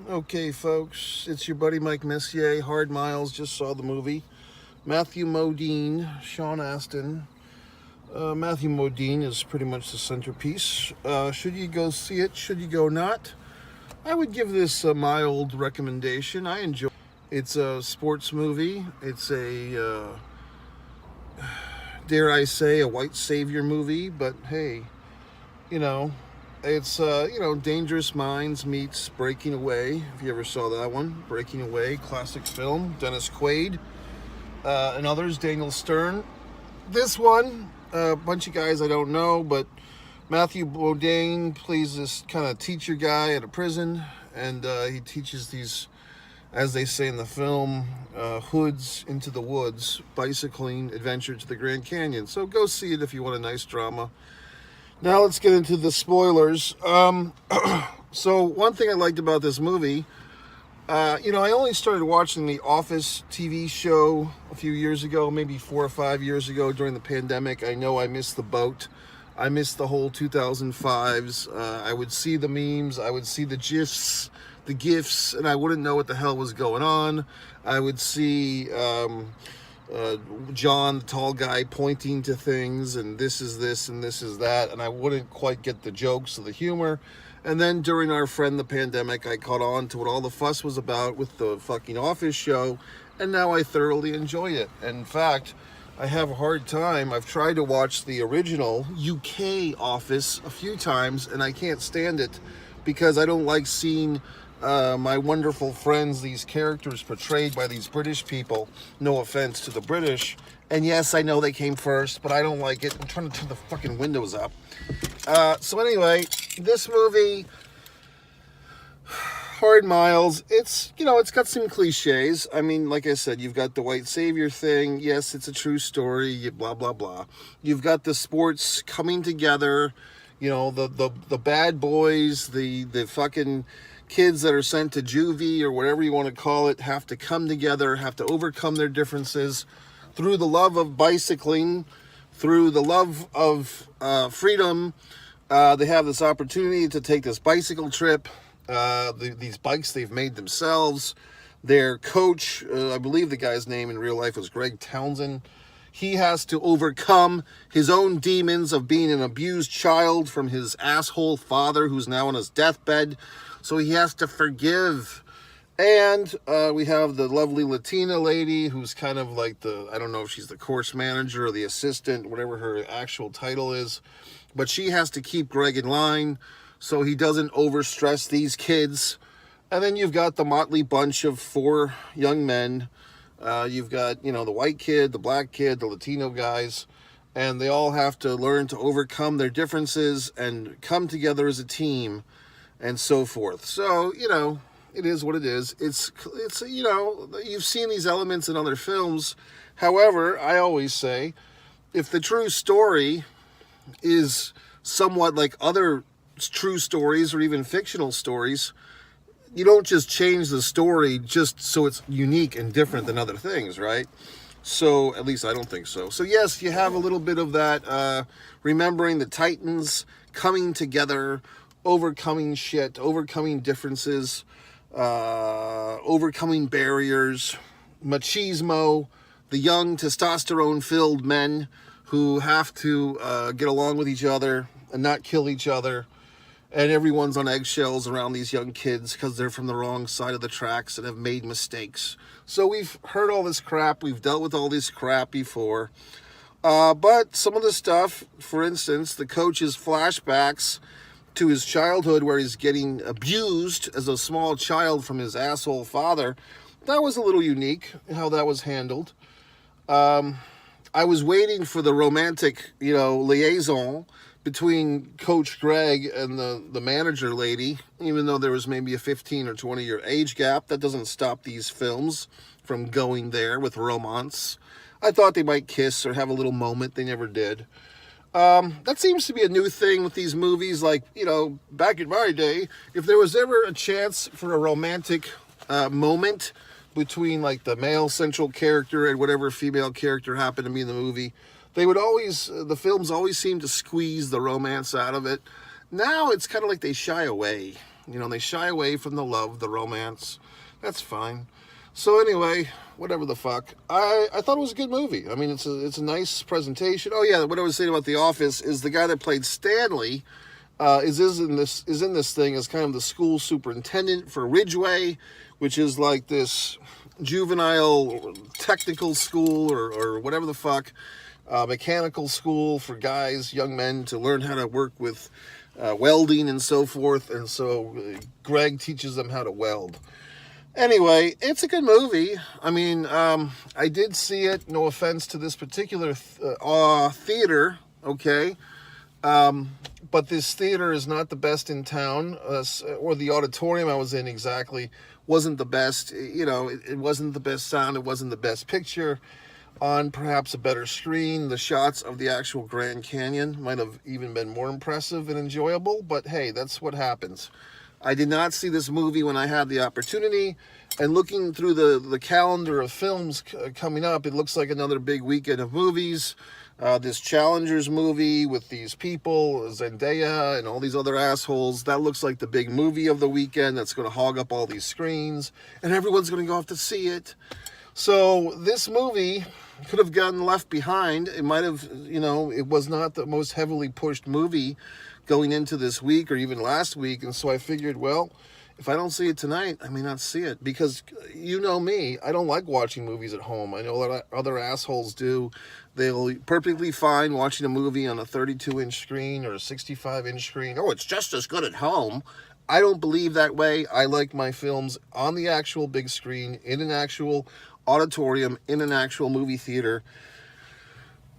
Okay, folks, it's your buddy Mike Messier. Hard Miles, just saw the movie. Matthew Modine, Sean Astin. Matthew Modine is pretty much the centerpiece. Should you go see it? Should you go not? I would give this a mild recommendation. I enjoy it. It's a sports movie. It's a, dare I say, a white savior movie. But hey, you know, it's, Dangerous Minds meets Breaking Away. If you ever saw that one. Breaking Away, classic film. Dennis Quaid and others, Daniel Stern. This one, a bunch of guys I don't know, but Matthew Modine plays this kind of teacher guy at a prison, and he teaches these, as they say in the film, hoods into the woods, bicycling adventure to the Grand Canyon. So go see it if you want a nice drama. Now let's get into the spoilers. So one thing I liked about this movie, I only started watching the Office TV show a few years ago, maybe 4 or 5 years ago during the pandemic. I know I missed the boat. I missed the whole 2005s. I would see the memes, I would see the GIFs, and I wouldn't know what the hell was going on. I would see John, the tall guy, pointing to things, and this is this and this is that, and I wouldn't quite get the jokes or the humor. And then during our friend the pandemic, I caught on to what all the fuss was about with the fucking Office show, and now I thoroughly enjoy it. And in fact, I have a hard time. I've tried to watch the original UK Office a few times, and I can't stand it because I don't like seeing my wonderful friends, these characters portrayed by these British people. No offense to the British. And yes, I know they came first, but I don't like it. I'm trying to turn the fucking windows up. So anyway, this movie, Hard Miles, it's got some cliches. I mean, like I said, you've got the white savior thing. Yes, it's a true story, blah, blah, blah. You've got the sports coming together, the bad boys, the fucking kids that are sent to juvie or whatever you want to call it, have to come together, have to overcome their differences through the love of bicycling, through the love of freedom. They have this opportunity to take this bicycle trip. These bikes they've made themselves. Their coach, I believe the guy's name in real life was Greg Townsend. He has to overcome his own demons of being an abused child from his asshole father who's now on his deathbed. So he has to forgive. And we have the lovely Latina lady who's kind of like I don't know if she's the course manager or the assistant, whatever her actual title is. But she has to keep Greg in line so he doesn't overstress these kids. And then you've got the motley bunch of 4 young men. You've got, the white kid, the black kid, the Latino guys. And they all have to learn to overcome their differences and come together as a team and so forth. So, it is what it is. It's you've seen these elements in other films. However, I always say, if the true story is somewhat like other true stories or even fictional stories, you don't just change the story just so it's unique and different than other things, right? So, at least I don't think so. So yes, you have a little bit of that, remembering the Titans coming together, overcoming shit, overcoming differences, overcoming barriers, machismo, the young testosterone-filled men who have to get along with each other and not kill each other. And everyone's on eggshells around these young kids because they're from the wrong side of the tracks and have made mistakes. So we've heard all this crap. We've dealt with all this crap before. But some of the stuff, for instance, the coach's flashbacks to his childhood where he's getting abused as a small child from his asshole father, that was a little unique, how that was handled. I was waiting for the romantic, liaison between Coach Greg and the manager lady, even though there was maybe a 15 or 20 year age gap. That doesn't stop these films from going there with romance. I thought they might kiss or have a little moment. They never did. That seems to be a new thing with these movies. Like, back in my day, if there was ever a chance for a romantic moment between like the male central character and whatever female character happened to be in the movie, the films always seem to squeeze the romance out of it. Now it's kind of like they shy away. You know, they shy away from the love, the romance. That's fine. So anyway, whatever the fuck. I thought it was a good movie. I mean, it's a nice presentation. Oh yeah, what I was saying about The Office is the guy that played Stanley is in this thing as kind of the school superintendent for Ridgeway, which is like this juvenile technical school or whatever the fuck, mechanical school for guys, young men, to learn how to work with welding and so forth. And so Greg teaches them how to weld. Anyway, it's a good movie. I mean, I did see it, no offense to this particular theater, okay? But this theater is not the best in town, or the auditorium I was in exactly wasn't the best. You know, it wasn't the best sound, it wasn't the best picture. On perhaps a better screen, the shots of the actual Grand Canyon might have even been more impressive and enjoyable, but hey, that's what happens. I did not see this movie when I had the opportunity, and looking through the calendar of films coming up, it looks like another big weekend of movies. This Challengers movie with these people, Zendaya and all these other assholes, that looks like the big movie of the weekend that's going to hog up all these screens, and everyone's going to go off to see it. So this movie could have gotten left behind. It might have, you know, it was not the most heavily pushed movie going into this week or even last week, and so I figured, well, if I don't see it tonight, I may not see it, because you know me, I don't like watching movies at home. I know that other assholes do. They'll be perfectly fine watching a movie on a 32-inch screen or a 65-inch screen. Oh, it's just as good at home. I don't believe that way. I like my films on the actual big screen, in an actual auditorium, in an actual movie theater.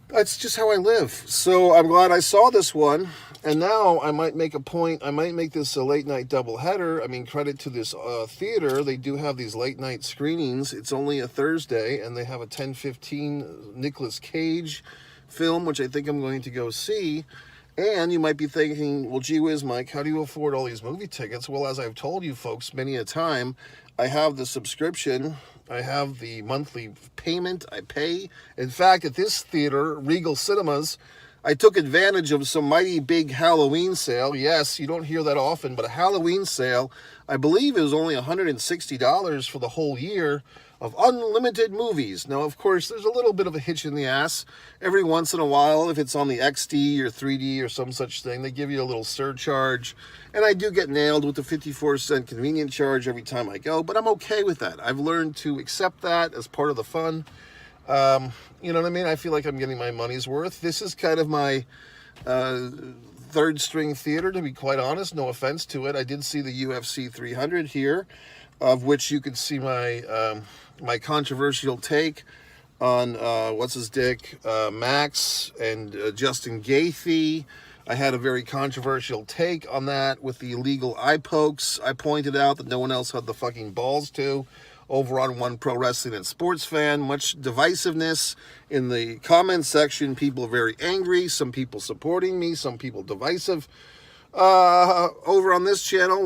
That's just how I live. So I'm glad I saw this one. And now I might make a point. I might make this a late night doubleheader. I mean, credit to this theater. They do have these late night screenings. It's only a Thursday, and they have a 10:15 Nicolas Cage film, which I think I'm going to go see. And you might be thinking, well, gee whiz, Mike, how do you afford all these movie tickets? Well, as I've told you folks many a time, I have the subscription. I have the monthly payment I pay. In fact, at this theater, Regal Cinemas, I took advantage of some mighty big Halloween sale. Yes, you don't hear that often, but a Halloween sale. I believe it was only $160 for the whole year of unlimited movies. Now, of course, there's a little bit of a hitch in the ass. Every once in a while, if it's on the XD or 3D or some such thing, they give you a little surcharge. And I do get nailed with the 54-cent convenience charge every time I go, but I'm okay with that. I've learned to accept that as part of the fun. You know what I mean? I feel like I'm getting my money's worth. This is kind of my third string theater, to be quite honest. No offense to it. I did see the UFC 300 here, of which you could see my my controversial take on what's his dick, Max and Justin Gaethje. I had a very controversial take on that with the illegal eye pokes. I pointed out that no one else had the fucking balls to. Over on One Pro Wrestling and Sports Fan, much divisiveness in the comments section. People are very angry. Some people supporting me. Some people divisive. Over on this channel,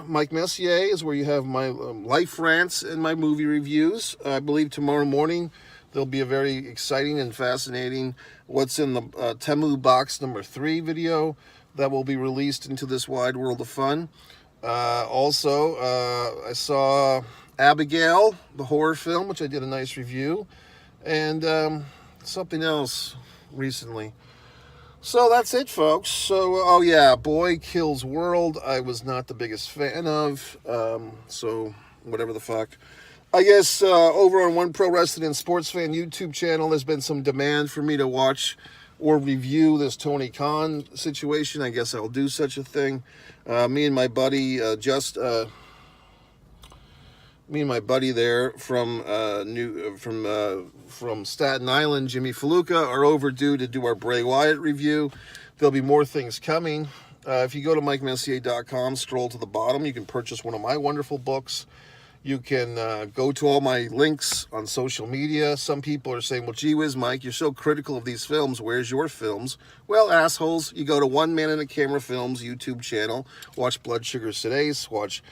Mike Messier, is where you have my life rants and my movie reviews. I believe tomorrow morning there'll be a very exciting and fascinating What's in the Temu Box number 3 video that will be released into this wide world of fun. Also, I saw Abigail, the horror film, which I did a nice review, and something else recently. So that's it, folks. So, oh yeah, Boy Kills World, I was not the biggest fan of, so whatever the fuck. I guess over on One Pro Wrestling and Sports Fan YouTube channel, there's been some demand for me to watch or review this Tony Khan situation. I guess I'll do such a thing. Me and my buddy there from Staten Island, Jimmy Faluca, are overdue to do our Bray Wyatt review. There'll be more things coming. If you go to MikeMessier.com, scroll to the bottom, you can purchase one of my wonderful books. You can go to all my links on social media. Some people are saying, well, gee whiz, Mike, you're so critical of these films. Where's your films? Well, assholes, you go to One Man in a Camera Films YouTube channel. Watch Blood Sugar Sedase. Watch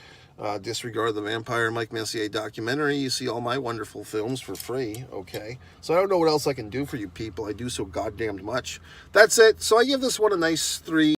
Disregard the Vampire Mike Messier documentary. You see all my wonderful films for free, okay? So I don't know what else I can do for you people. I do so goddamned much. That's it. So I give this one a nice 3.